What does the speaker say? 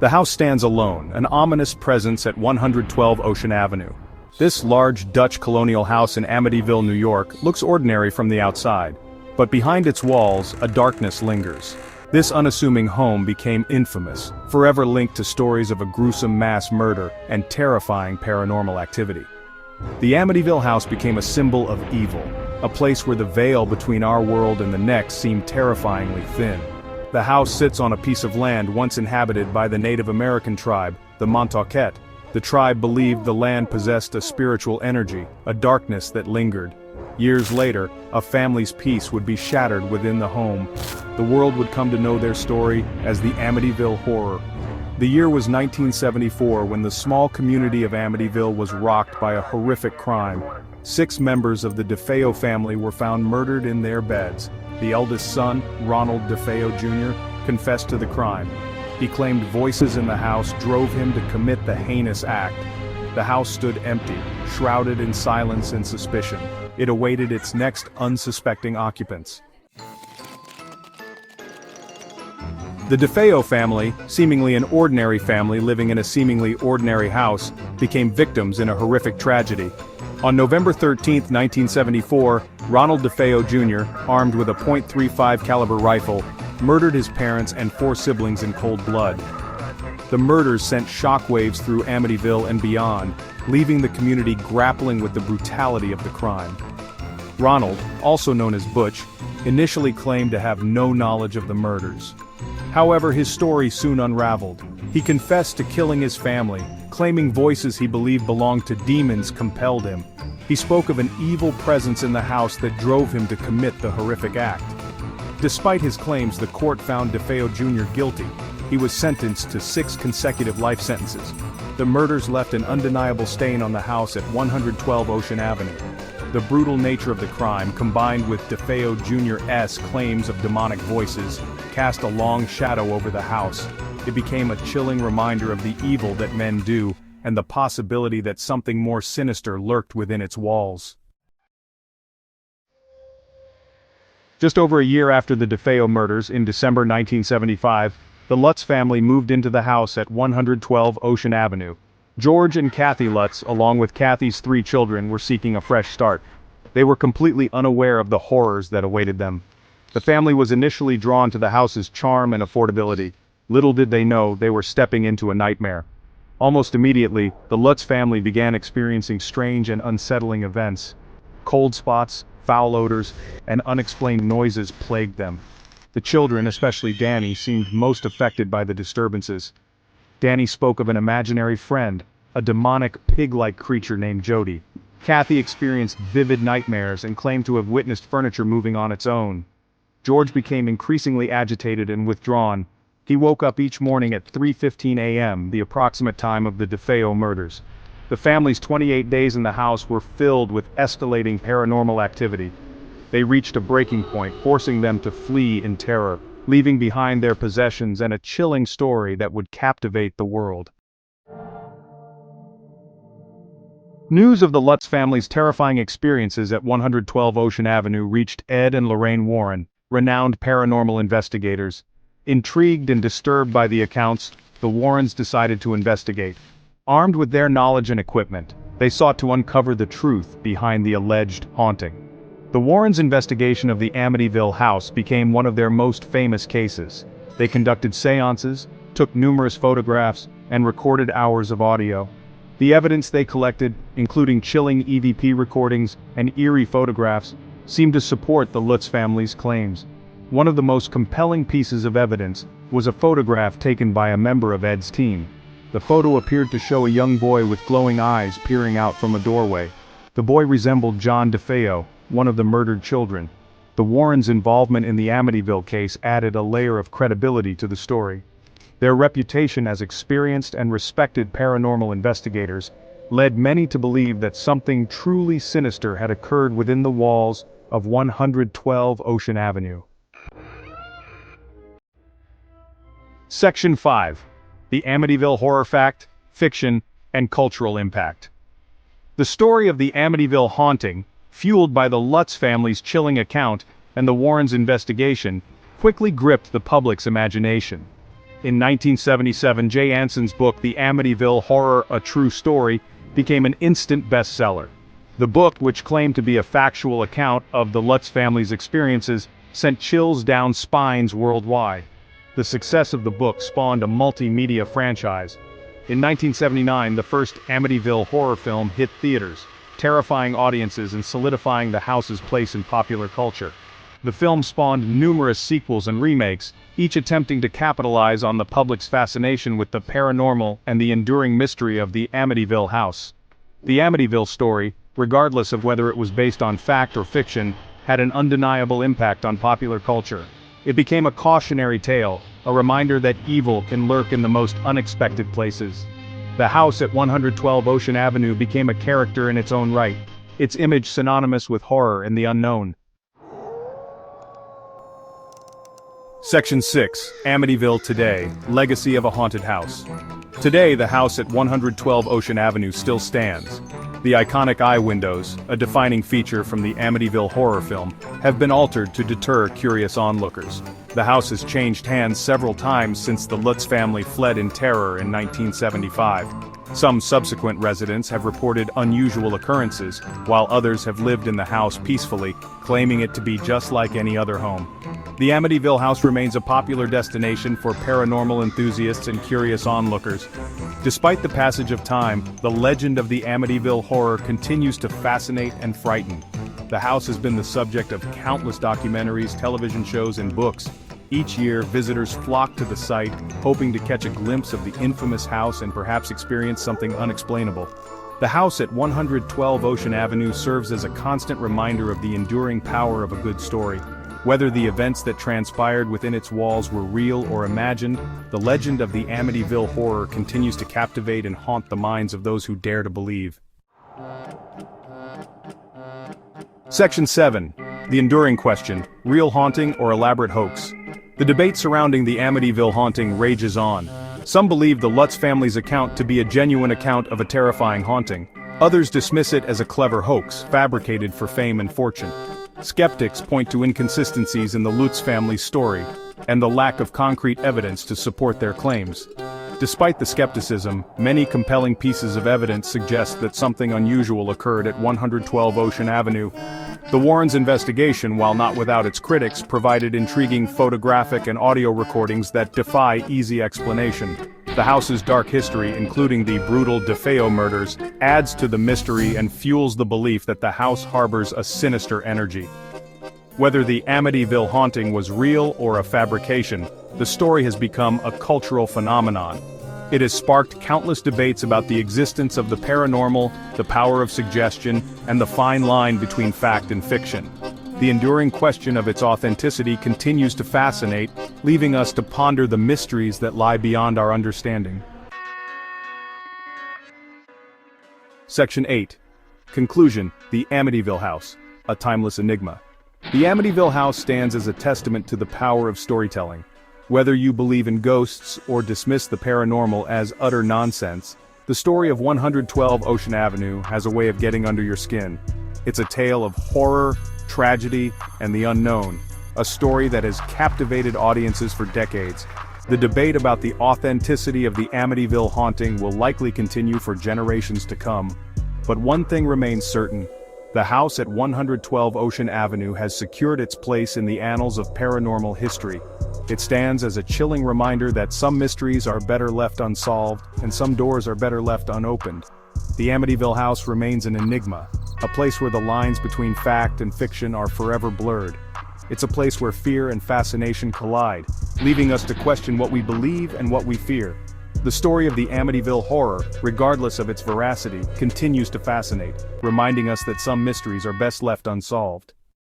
The house stands alone, an ominous presence at 112 Ocean Avenue. This large Dutch colonial house in Amityville, New York, looks ordinary from the outside. But behind its walls, a darkness lingers. This unassuming home became infamous, forever linked to stories of a gruesome mass murder and terrifying paranormal activity. The Amityville house became a symbol of evil, a place where the veil between our world and the next seemed terrifyingly thin. The house sits on a piece of land once inhabited by the Native American tribe, the Montaukett. The tribe believed the land possessed a spiritual energy, a darkness that lingered. Years later, a family's peace would be shattered within the home. The world would come to know their story as the Amityville Horror. The year was 1974 when the small community of Amityville was rocked by a horrific crime. 6 members of the DeFeo family were found murdered in their beds. The eldest son, Ronald DeFeo Jr., confessed to the crime. He claimed voices in the house drove him to commit the heinous act. The house stood empty, shrouded in silence and suspicion. It awaited its next unsuspecting occupants. The DeFeo family, seemingly an ordinary family living in a seemingly ordinary house, became victims in a horrific tragedy. On November 13, 1974, Ronald DeFeo Jr., armed with a .35 caliber rifle, murdered his parents and 4 siblings in cold blood. The murders sent shockwaves through Amityville and beyond, leaving the community grappling with the brutality of the crime. Ronald, also known as Butch, initially claimed to have no knowledge of the murders. However, his story soon unraveled. He confessed to killing his family, claiming voices he believed belonged to demons compelled him. He spoke of an evil presence in the house that drove him to commit the horrific act. Despite his claims, the court found DeFeo Jr. guilty. He was sentenced to 6 consecutive life sentences. The murders left an undeniable stain on the house at 112 Ocean Avenue. The brutal nature of the crime, combined with DeFeo Jr.'s claims of demonic voices, cast a long shadow over the house. It became a chilling reminder of the evil that men do, and the possibility that something more sinister lurked within its walls. Just over a year after the DeFeo murders, in December 1975, the Lutz family moved into the house at 112 Ocean Avenue. George and Kathy Lutz, along with Kathy's 3 children, were seeking a fresh start. They were completely unaware of the horrors that awaited them. The family was initially drawn to the house's charm and affordability. Little did they know they were stepping into a nightmare. Almost immediately, the Lutz family began experiencing strange and unsettling events. Cold spots, foul odors, and unexplained noises plagued them. The children, especially Danny, seemed most affected by the disturbances. Danny spoke of an imaginary friend, a demonic pig-like creature named Jody. Kathy experienced vivid nightmares and claimed to have witnessed furniture moving on its own. George became increasingly agitated and withdrawn. He woke up each morning at 3:15 a.m., the approximate time of the DeFeo murders. The family's 28 days in the house were filled with escalating paranormal activity. They reached a breaking point, forcing them to flee in terror, leaving behind their possessions and a chilling story that would captivate the world. News of the Lutz family's terrifying experiences at 112 Ocean Avenue reached Ed and Lorraine Warren, renowned paranormal investigators. Intrigued and disturbed by the accounts, the Warrens decided to investigate. Armed with their knowledge and equipment, they sought to uncover the truth behind the alleged haunting. The Warrens' investigation of the Amityville house became one of their most famous cases. They conducted seances, took numerous photographs, and recorded hours of audio. The evidence they collected, including chilling EVP recordings and eerie photographs, seemed to support the Lutz family's claims. One of the most compelling pieces of evidence was a photograph taken by a member of Ed's team. The photo appeared to show a young boy with glowing eyes peering out from a doorway. The boy resembled John DeFeo, one of the murdered children. The Warrens' involvement in the Amityville case added a layer of credibility to the story. Their reputation as experienced and respected paranormal investigators led many to believe that something truly sinister had occurred within the walls of 112 Ocean Avenue. Section 5. The Amityville Horror Fact, Fiction, and Cultural Impact. The story of the Amityville haunting, fueled by the Lutz family's chilling account and the Warrens' investigation, quickly gripped the public's imagination. In 1977, Jay Anson's book The Amityville Horror: A True Story became an instant bestseller. The book, which claimed to be a factual account of the Lutz family's experiences, sent chills down spines worldwide. The success of the book spawned a multimedia franchise. In 1979, the first Amityville horror film hit theaters, terrifying audiences and solidifying the house's place in popular culture. The film spawned numerous sequels and remakes, each attempting to capitalize on the public's fascination with the paranormal and the enduring mystery of the Amityville house. The Amityville story, regardless of whether it was based on fact or fiction, had an undeniable impact on popular culture. It became a cautionary tale, a reminder that evil can lurk in the most unexpected places. The house at 112 Ocean Avenue became a character in its own right, its image synonymous with horror and the unknown. Section 6, Amityville Today, Legacy of a Haunted House. Today, the house at 112 Ocean Avenue still stands. The iconic eye windows, a defining feature from the Amityville horror film, have been altered to deter curious onlookers. The house has changed hands several times since the Lutz family fled in terror in 1975. Some subsequent residents have reported unusual occurrences, while others have lived in the house peacefully, claiming it to be just like any other home. The Amityville house remains a popular destination for paranormal enthusiasts and curious onlookers. Despite the passage of time, the legend of the Amityville horror continues to fascinate and frighten. The house has been the subject of countless documentaries, television shows, and books. Each year, visitors flock to the site, hoping to catch a glimpse of the infamous house and perhaps experience something unexplainable. The house at 112 Ocean Avenue serves as a constant reminder of the enduring power of a good story. Whether the events that transpired within its walls were real or imagined, the legend of the Amityville horror continues to captivate and haunt the minds of those who dare to believe. Section 7. The enduring question, real haunting or elaborate hoax? The debate surrounding the Amityville haunting rages on. Some believe the Lutz family's account to be a genuine account of a terrifying haunting. Others dismiss it as a clever hoax, fabricated for fame and fortune. Skeptics point to inconsistencies in the Lutz family's story, and the lack of concrete evidence to support their claims. Despite the skepticism, many compelling pieces of evidence suggest that something unusual occurred at 112 Ocean Avenue. The Warrens' investigation, while not without its critics, provided intriguing photographic and audio recordings that defy easy explanation. The house's dark history, including the brutal DeFeo murders, adds to the mystery and fuels the belief that the house harbors a sinister energy. Whether the Amityville haunting was real or a fabrication, the story has become a cultural phenomenon. It has sparked countless debates about the existence of the paranormal, the power of suggestion, and the fine line between fact and fiction. The enduring question of its authenticity continues to fascinate, leaving us to ponder the mysteries that lie beyond our understanding. Section 8. Conclusion: The Amityville House, a timeless enigma. The Amityville House stands as a testament to the power of storytelling. Whether you believe in ghosts or dismiss the paranormal as utter nonsense, the story of 112 Ocean Avenue has a way of getting under your skin. It's a tale of horror, tragedy, and the unknown, a story that has captivated audiences for decades. The debate about the authenticity of the Amityville haunting will likely continue for generations to come. But one thing remains certain: the house at 112 Ocean Avenue has secured its place in the annals of paranormal history. It stands as a chilling reminder that some mysteries are better left unsolved, and some doors are better left unopened. The Amityville House remains an enigma, a place where the lines between fact and fiction are forever blurred. It's a place where fear and fascination collide, leaving us to question what we believe and what we fear. The story of the Amityville horror, regardless of its veracity, continues to fascinate, reminding us that some mysteries are best left unsolved.